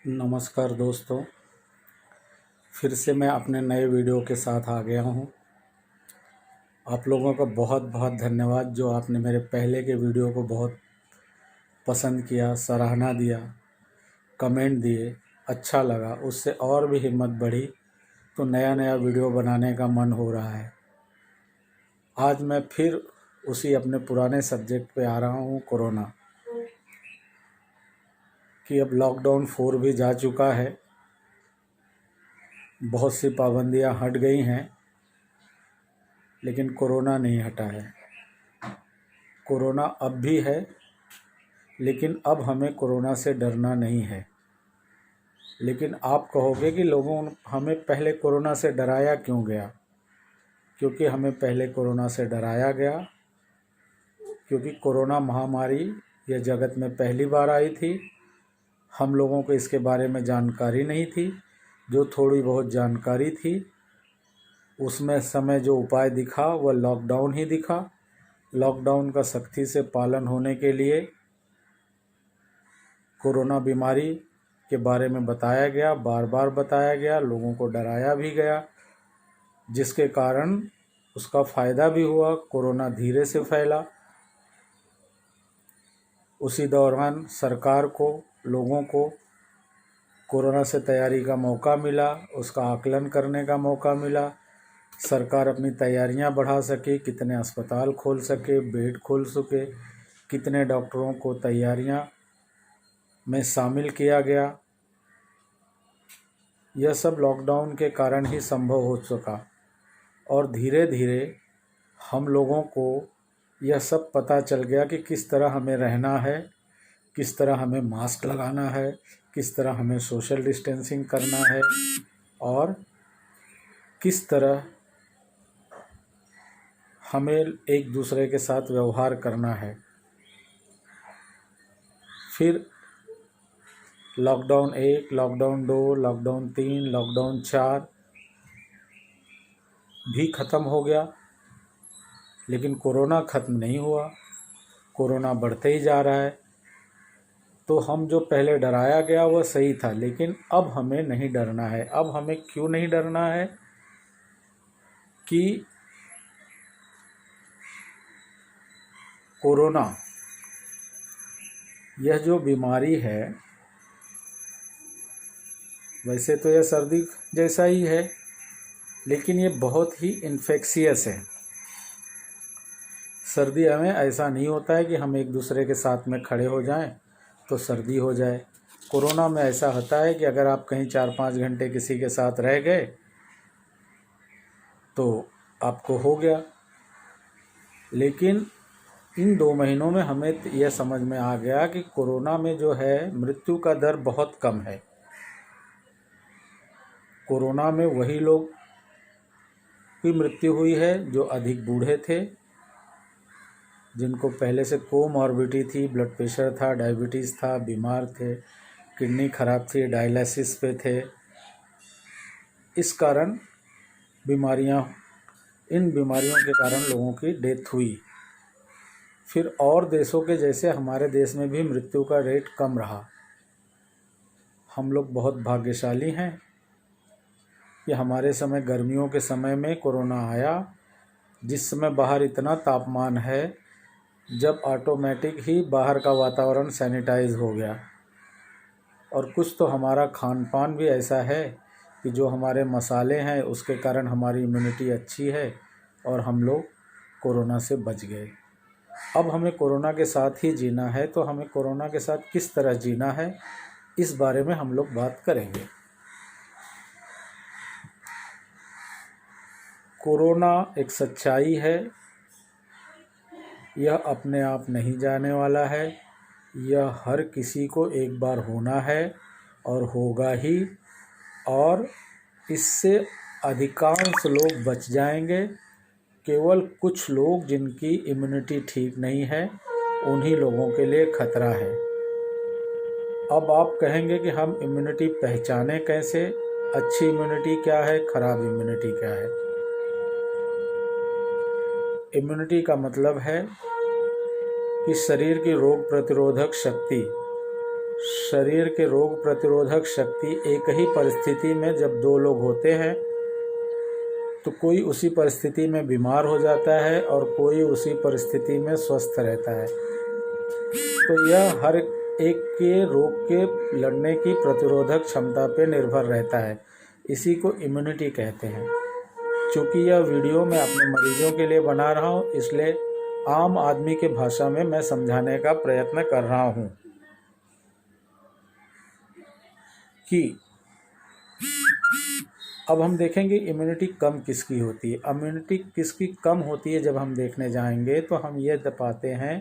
नमस्कार दोस्तों, फिर से मैं अपने नए वीडियो के साथ आ गया हूँ। आप लोगों का बहुत बहुत धन्यवाद जो आपने मेरे पहले के वीडियो को बहुत पसंद किया, सराहना दिया, कमेंट दिए, अच्छा लगा। उससे और भी हिम्मत बढ़ी तो नया नया वीडियो बनाने का मन हो रहा है। आज मैं फिर उसी अपने पुराने सब्जेक्ट पे आ रहा हूँ, कोरोना। कि अब लॉकडाउन 4 भी जा चुका है, बहुत सी पाबंदियाँ हट गई हैं, लेकिन कोरोना नहीं हटा है। कोरोना अब भी है, लेकिन अब हमें कोरोना से डरना नहीं है। लेकिन आप कहोगे कि हमें पहले कोरोना से डराया क्यों गया? क्योंकि हमें पहले कोरोना से डराया गया क्योंकि कोरोना महामारी यह जगत में पहली बार आई थी। हम लोगों को इसके बारे में जानकारी नहीं थी। जो थोड़ी बहुत जानकारी थी उसमें समय जो उपाय दिखा वह लॉकडाउन ही दिखा। लॉकडाउन का सख्ती से पालन होने के लिए कोरोना बीमारी के बारे में बताया गया, बार बार बताया गया, लोगों को डराया भी गया, जिसके कारण उसका फ़ायदा भी हुआ। कोरोना धीरे से फैला। उसी दौरान सरकार को, लोगों को कोरोना से तैयारी का मौका मिला, उसका आकलन करने का मौका मिला। सरकार अपनी तैयारियां बढ़ा सके, कितने अस्पताल खोल सके, बेड खोल सके, कितने डॉक्टरों को तैयारियां में शामिल किया गया। यह सब लॉकडाउन के कारण ही संभव हो सका। और धीरे धीरे हम लोगों को यह सब पता चल गया कि किस तरह हमें रहना है, किस तरह हमें मास्क लगाना है, किस तरह हमें सोशल डिस्टेंसिंग करना है और किस तरह हमें एक दूसरे के साथ व्यवहार करना है। फिर लॉकडाउन 1, लॉकडाउन 2, लॉकडाउन 3, लॉकडाउन 4 भी ख़त्म हो गया, लेकिन कोरोना ख़त्म नहीं हुआ। कोरोना बढ़ते ही जा रहा है। तो हम जो पहले डराया गया वह सही था, लेकिन अब हमें नहीं डरना है। अब हमें क्यों नहीं डरना है? कि कोरोना यह जो बीमारी है, वैसे तो यह सर्दी जैसा ही है, लेकिन ये बहुत ही इन्फेक्शियस है। सर्दी में ऐसा नहीं होता है कि हम एक दूसरे के साथ में खड़े हो जाएं तो सर्दी हो जाए। कोरोना में ऐसा होता है कि अगर आप कहीं 4-5 घंटे किसी के साथ रह गए तो आपको हो गया। लेकिन इन 2 महीनों में हमें यह समझ में आ गया कि कोरोना में जो है मृत्यु का दर बहुत कम है। कोरोना में वही लोग की मृत्यु हुई है जो अधिक बूढ़े थे, जिनको पहले से कोमॉर्बिडिटी थी, ब्लड प्रेशर था, डायबिटीज़ था, बीमार थे, किडनी खराब थी, डायलिसिस पे थे। इस कारण इन बीमारियों के कारण लोगों की डेथ हुई। फिर और देशों के जैसे हमारे देश में भी मृत्यु का रेट कम रहा। हम लोग बहुत भाग्यशाली हैं कि हमारे समय, गर्मियों के समय में कोरोना आया, जिस समय बाहर इतना तापमान है, जब ऑटोमेटिक ही बाहर का वातावरण सैनिटाइज हो गया। और कुछ तो हमारा खान पान भी ऐसा है कि जो हमारे मसाले हैं उसके कारण हमारी इम्यूनिटी अच्छी है और हम लोग कोरोना से बच गए। अब हमें कोरोना के साथ ही जीना है, तो हमें कोरोना के साथ किस तरह जीना है, इस बारे में हम लोग बात करेंगे। कोरोना एक सच्चाई है, यह अपने आप नहीं जाने वाला है। यह हर किसी को एक बार होना है और होगा ही। और इससे अधिकांश लोग बच जाएंगे। केवल कुछ लोग जिनकी इम्यूनिटी ठीक नहीं है, उन्हीं लोगों के लिए खतरा है। अब आप कहेंगे कि हम इम्यूनिटी पहचानें कैसे? अच्छी इम्यूनिटी क्या है, खराब इम्यूनिटी क्या है? इम्यूनिटी का मतलब है कि शरीर की रोग प्रतिरोधक शक्ति शरीर के रोग प्रतिरोधक शक्ति एक ही परिस्थिति में जब दो लोग होते हैं तो कोई उसी परिस्थिति में बीमार हो जाता है और कोई उसी परिस्थिति में स्वस्थ रहता है। तो यह हर एक के रोग के लड़ने की प्रतिरोधक क्षमता पर निर्भर रहता है। इसी को इम्यूनिटी कहते हैं। चूँकि यह वीडियो मैं अपने मरीजों के लिए बना रहा हूँ, इसलिए आम आदमी के भाषा में मैं समझाने का प्रयत्न कर रहा हूँ कि अब हम देखेंगे इम्यूनिटी कम किसकी होती है। इम्यूनिटी किसकी कम होती है जब हम देखने जाएंगे तो हम ये पाते हैं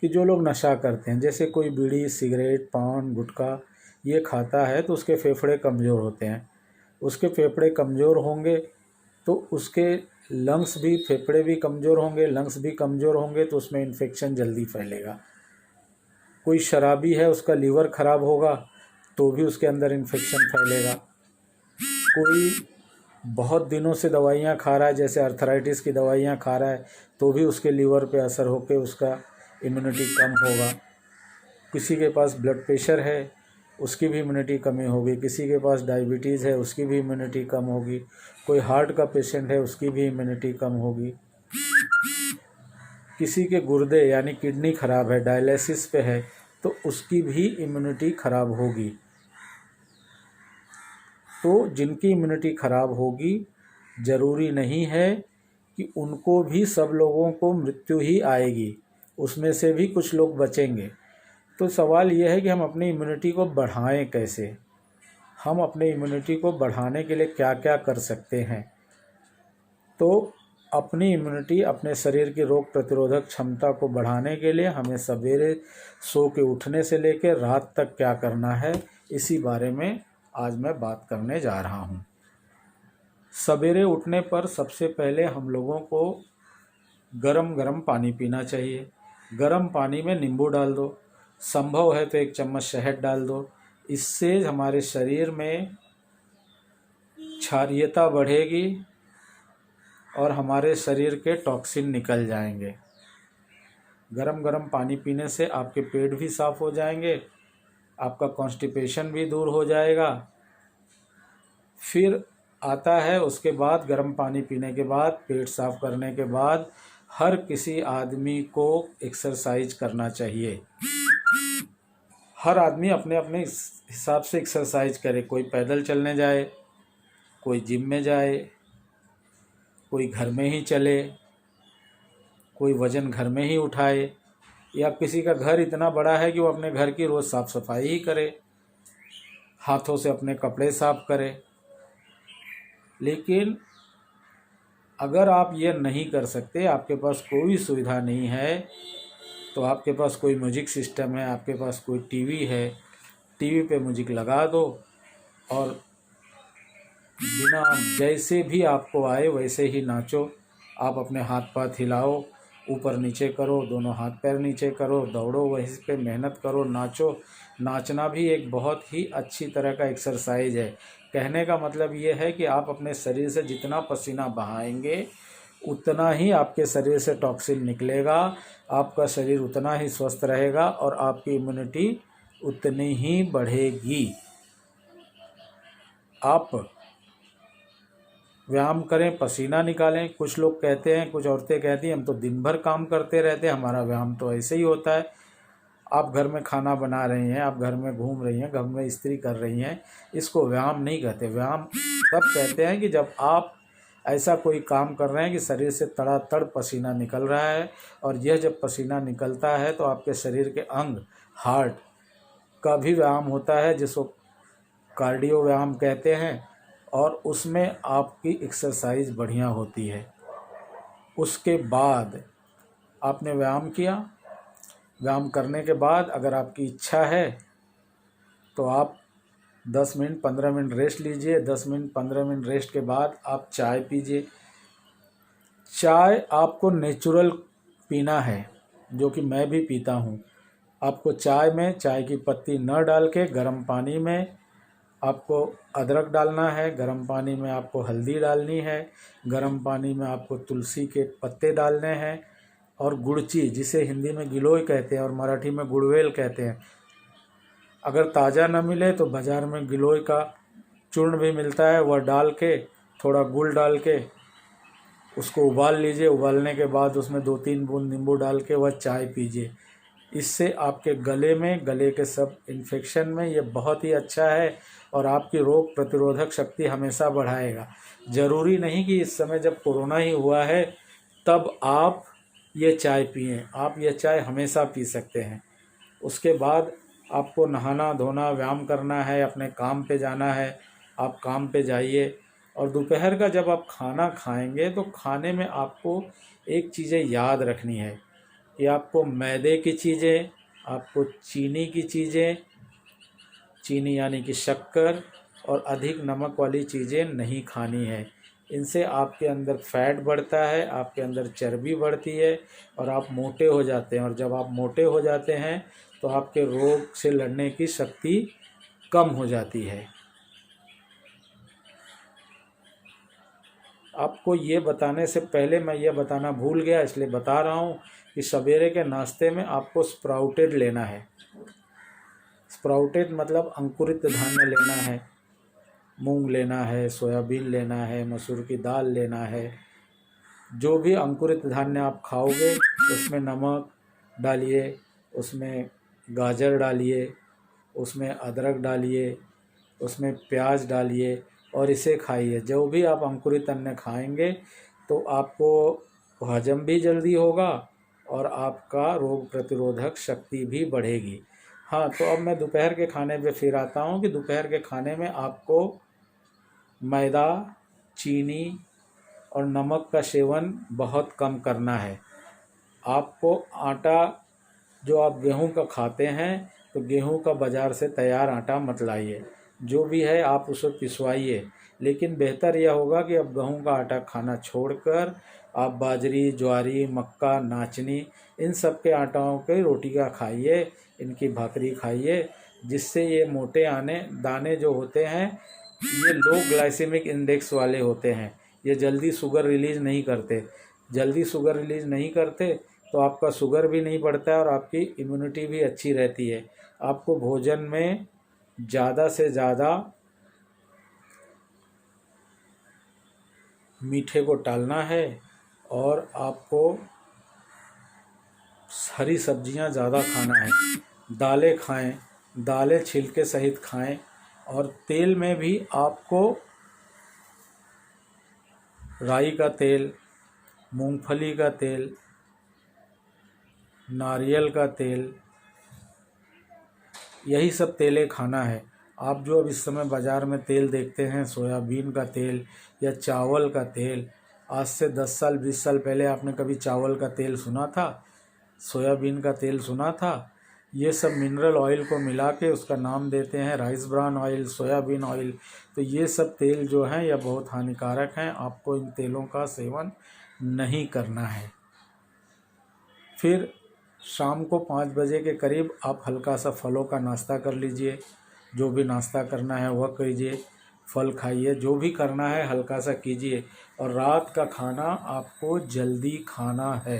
कि जो लोग नशा करते हैं, जैसे कोई बीड़ी, सिगरेट, पान, गुटखा ये खाता है तो उसके फेफड़े कमज़ोर होते हैं। उसके फेफड़े कमज़ोर होंगे तो उसके लंग्स भी, फेफड़े भी कमज़ोर होंगे, लंग्स भी कमज़ोर होंगे तो उसमें इन्फेक्शन जल्दी फैलेगा। कोई शराबी है, उसका लीवर ख़राब होगा तो भी उसके अंदर इन्फेक्शन फैलेगा। कोई बहुत दिनों से दवाइयाँ खा रहा है, जैसे अर्थराइटिस की दवाइयाँ खा रहा है, तो भी उसके लीवर पे असर होकर उसका इम्यूनिटी कम होगा। किसी के पास ब्लड प्रेशर है, उसकी भी इम्यूनिटी कमी होगी। किसी के पास डायबिटीज़ है, उसकी भी इम्यूनिटी कम होगी। कोई हार्ट का पेशेंट है, उसकी भी इम्यूनिटी कम होगी। किसी के गुर्दे यानी किडनी ख़राब है, डायलिसिस पे है, तो उसकी भी इम्यूनिटी ख़राब होगी। तो जिनकी इम्यूनिटी ख़राब होगी, ज़रूरी नहीं है कि उनको भी, सब लोगों को मृत्यु ही आएगी, उसमें से भी कुछ लोग बचेंगे। तो सवाल यह है कि हम अपनी इम्यूनिटी को बढ़ाएं कैसे। हम अपने इम्यूनिटी को बढ़ाने के लिए क्या क्या कर सकते हैं। तो अपनी इम्यूनिटी, अपने शरीर की रोग प्रतिरोधक क्षमता को बढ़ाने के लिए हमें सवेरे सो के उठने से लेकर रात तक क्या करना है, इसी बारे में आज मैं बात करने जा रहा हूँ। सवेरे उठने पर सबसे पहले हम लोगों को गरम गरम पानी पीना चाहिए। गरम पानी में नींबू डाल दो, संभव है तो 1 चम्मच शहद डाल दो। इससे हमारे शरीर में क्षारीयता बढ़ेगी और हमारे शरीर के टॉक्सिन निकल जाएंगे। गरम गरम पानी पीने से आपके पेट भी साफ़ हो जाएंगे, आपका कॉन्स्टिपेशन भी दूर हो जाएगा। फिर आता है उसके बाद, गरम पानी पीने के बाद, पेट साफ़ करने के बाद हर किसी आदमी को एक्सरसाइज करना चाहिए। हर आदमी अपने अपने हिसाब से एक्सरसाइज करे। कोई पैदल चलने जाए, कोई जिम में जाए, कोई घर में ही चले, कोई वज़न घर में ही उठाए, या किसी का घर इतना बड़ा है कि वो अपने घर की रोज़ साफ़ सफाई ही करे, हाथों से अपने कपड़े साफ़ करे। लेकिन अगर आप ये नहीं कर सकते, आपके पास कोई सुविधा नहीं है, तो आपके पास कोई म्यूजिक सिस्टम है, आपके पास कोई टीवी है, टीवी पे म्यूजिक लगा दो और बिना, जैसे भी आपको आए वैसे ही नाचो। आप अपने हाथ पाथ हिलाओ, ऊपर नीचे करो, दोनों हाथ पैर नीचे करो, दौड़ो, वहीं पे मेहनत करो, नाचो। नाचना भी एक बहुत ही अच्छी तरह का एक्सरसाइज है। कहने का मतलब ये है कि आप अपने शरीर से जितना पसीना बहाएंगे उतना ही आपके शरीर से टॉक्सिन निकलेगा, आपका शरीर उतना ही स्वस्थ रहेगा और आपकी इम्यूनिटी उतनी ही बढ़ेगी। आप व्यायाम करें, पसीना निकालें। कुछ लोग कहते हैं, कुछ औरतें कहती हैं, हम तो दिन भर काम करते रहते हैं, हमारा व्यायाम तो ऐसे ही होता है। आप घर में खाना बना रही हैं, आप घर में घूम रही हैं, घर में इस्त्री कर रही हैं, इसको व्यायाम नहीं कहते। व्यायाम तब कहते हैं कि जब आप ऐसा कोई काम कर रहे हैं कि शरीर से तड़ातड़ पसीना निकल रहा है, और यह जब पसीना निकलता है तो आपके शरीर के अंग, हार्ट का भी व्यायाम होता है, जिसको कार्डियो व्यायाम कहते हैं, और उसमें आपकी एक्सरसाइज बढ़िया होती है। उसके बाद आपने व्यायाम किया, व्यायाम करने के बाद अगर आपकी इच्छा है तो आप 10 मिनट 15 मिनट रेस्ट लीजिए। 10 मिनट 15 मिनट रेस्ट के बाद आप चाय पीजिए। चाय आपको नेचुरल पीना है, जो कि मैं भी पीता हूँ। आपको चाय में चाय की पत्ती न डाल के गर्म पानी में आपको अदरक डालना है, गर्म पानी में आपको हल्दी डालनी है, गर्म पानी में आपको तुलसी के पत्ते डालने हैं, और गुड़ची, जिसे हिंदी में गिलोय कहते हैं और मराठी में गुड़वेल कहते हैं, अगर ताज़ा न मिले तो बाज़ार में गिलोय का चूर्ण भी मिलता है, वह डाल के थोड़ा गुड़ डाल के उसको उबाल लीजिए। उबालने के बाद उसमें 2-3 बूंद नींबू डाल के वह चाय पीजिए। इससे आपके गले के सब इन्फेक्शन में ये बहुत ही अच्छा है और आपकी रोग प्रतिरोधक शक्ति हमेशा बढ़ाएगा। ज़रूरी नहीं कि इस समय जब कोरोना ही हुआ है तब आप ये चाय पिएं, आप ये चाय हमेशा पी सकते हैं। उसके बाद आपको नहाना धोना व्यायाम करना है, अपने काम पे जाना है, आप काम पे जाइए। और दोपहर का जब आप खाना खाएंगे तो खाने में आपको एक चीज़ें याद रखनी है कि आपको मैदे की चीज़ें, आपको चीनी की चीज़ें, चीनी यानी कि शक्कर और अधिक नमक वाली चीज़ें नहीं खानी है। इनसे आपके अंदर फैट बढ़ता है, आपके अंदर चर्बी बढ़ती है और आप मोटे हो जाते हैं। और जब आप मोटे हो जाते हैं तो आपके रोग से लड़ने की शक्ति कम हो जाती है। आपको ये बताने से पहले मैं ये बताना भूल गया, इसलिए बता रहा हूँ कि सवेरे के नाश्ते में आपको स्प्राउटेड लेना है। स्प्राउटेड मतलब अंकुरित धान्य लेना है। मूंग लेना है, सोयाबीन लेना है, मसूर की दाल लेना है। जो भी अंकुरित धान्य आप खाओगे उसमें नमक डालिए, उसमें गाजर डालिए, उसमें अदरक डालिए, उसमें प्याज डालिए और इसे खाइए। जो भी आप अंकुरित अन्न खाएंगे तो आपको हजम भी जल्दी होगा और आपका रोग प्रतिरोधक शक्ति भी बढ़ेगी। हाँ, तो अब मैं दोपहर के खाने पे फिर आता हूँ कि दोपहर के खाने में आपको मैदा, चीनी और नमक का सेवन बहुत कम करना है। आपको आटा, जो आप गेहूं का खाते हैं तो गेहूं का बाज़ार से तैयार आटा मत लाइए। जो भी है आप उसे पिसवाइए। लेकिन बेहतर यह होगा कि अब गेहूं का आटा खाना छोड़कर आप बाजरी, ज्वारी, मक्का, नाचनी इन सब के आटाओं के रोटी का खाइए, इनकी भाकरी खाइए। जिससे ये मोटे दाने जो होते हैं ये लो ग्लाइसेमिक इंडेक्स वाले होते हैं। ये जल्दी शुगर रिलीज़ नहीं करते। जल्दी शुगर रिलीज़ नहीं करते तो आपका शुगर भी नहीं बढ़ता है और आपकी इम्यूनिटी भी अच्छी रहती है। आपको भोजन में ज़्यादा से ज़्यादा मीठे को टालना है और आपको हरी सब्जियां ज़्यादा खाना है। दालें खाएं, दालें छिलके सहित खाएं। और तेल में भी आपको राई का तेल, मूंगफली का तेल, नारियल का तेल, यही सब तेलें खाना है। आप जो अब इस समय बाज़ार में तेल देखते हैं, सोयाबीन का तेल या चावल का तेल, आज से 10 साल 20 साल पहले आपने कभी चावल का तेल सुना था, सोयाबीन का तेल सुना था? ये सब मिनरल ऑयल को मिला के उसका नाम देते हैं rice bran oil, soybean oil. तो ये सब तेल जो हैं यह बहुत हानिकारक हैं। आपको इन तेलों का सेवन नहीं करना है। फिर शाम को 5 बजे के करीब आप हल्का सा फलों का नाश्ता कर लीजिए। जो भी नाश्ता करना है वह कीजिए, फल खाइए, जो भी करना है हल्का सा कीजिए। और रात का खाना आपको जल्दी खाना है।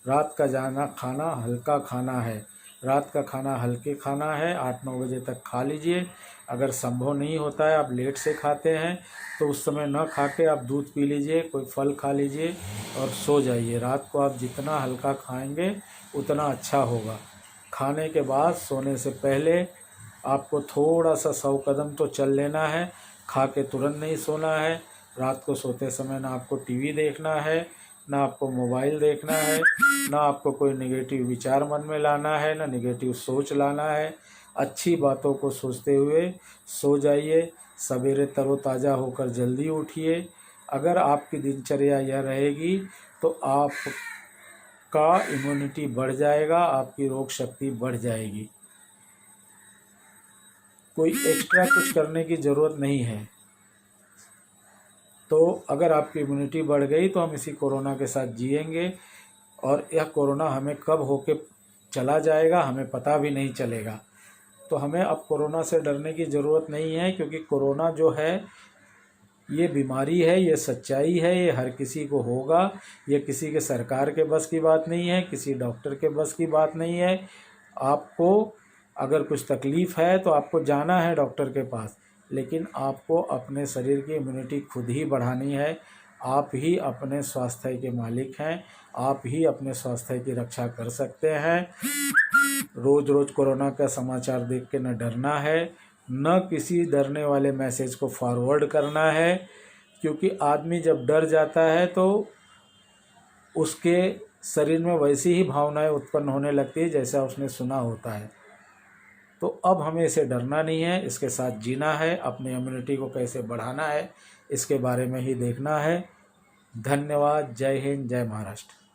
रात का खाना हल्का खाना है। रात का खाना हल्के खाना है, 8-9 बजे तक खा लीजिए। अगर संभव नहीं होता है, आप लेट से खाते हैं, तो उस समय न खा के आप दूध पी लीजिए, कोई फल खा लीजिए और सो जाइए। रात को आप जितना हल्का खाएंगे उतना अच्छा होगा। खाने के बाद सोने से पहले आपको थोड़ा सा 100 कदम तो चल लेना है। खा के तुरंत नहीं सोना है। रात को सोते समय ना आपको टीवी देखना है, ना आपको मोबाइल देखना है, ना आपको कोई नेगेटिव विचार मन में लाना है, ना नेगेटिव सोच लाना है। अच्छी बातों को सोचते हुए सो जाइए। सवेरे तरोताज़ा होकर जल्दी उठिए। अगर आपकी दिनचर्या यह रहेगी तो आपका इम्यूनिटी बढ़ जाएगा, आपकी रोग शक्ति बढ़ जाएगी। कोई एक्स्ट्रा कुछ करने की ज़रूरत नहीं है। तो अगर आपकी इम्यूनिटी बढ़ गई तो हम इसी कोरोना के साथ जिएंगे और यह कोरोना हमें कब होके चला जाएगा हमें पता भी नहीं चलेगा। तो हमें अब कोरोना से डरने की ज़रूरत नहीं है, क्योंकि कोरोना जो है ये बीमारी है, ये सच्चाई है, ये हर किसी को होगा। ये किसी के सरकार के बस की बात नहीं है, किसी डॉक्टर के बस की बात नहीं है। आपको अगर कुछ तकलीफ़ है तो आपको जाना है डॉक्टर के पास, लेकिन आपको अपने शरीर की इम्यूनिटी खुद ही बढ़ानी है। आप ही अपने स्वास्थ्य के मालिक हैं, आप ही अपने स्वास्थ्य की रक्षा कर सकते हैं। रोज़ रोज़ कोरोना का समाचार देख के न डरना है, न किसी डरने वाले मैसेज को फॉरवर्ड करना है, क्योंकि आदमी जब डर जाता है तो उसके शरीर में वैसी ही भावनाएं उत्पन्न होने लगती है जैसा उसने सुना होता है। तो अब हमें इसे डरना नहीं है, इसके साथ जीना है, अपनी इम्यूनिटी को कैसे बढ़ाना है इसके बारे में ही देखना है। धन्यवाद। जय हिंद, जय महाराष्ट्र।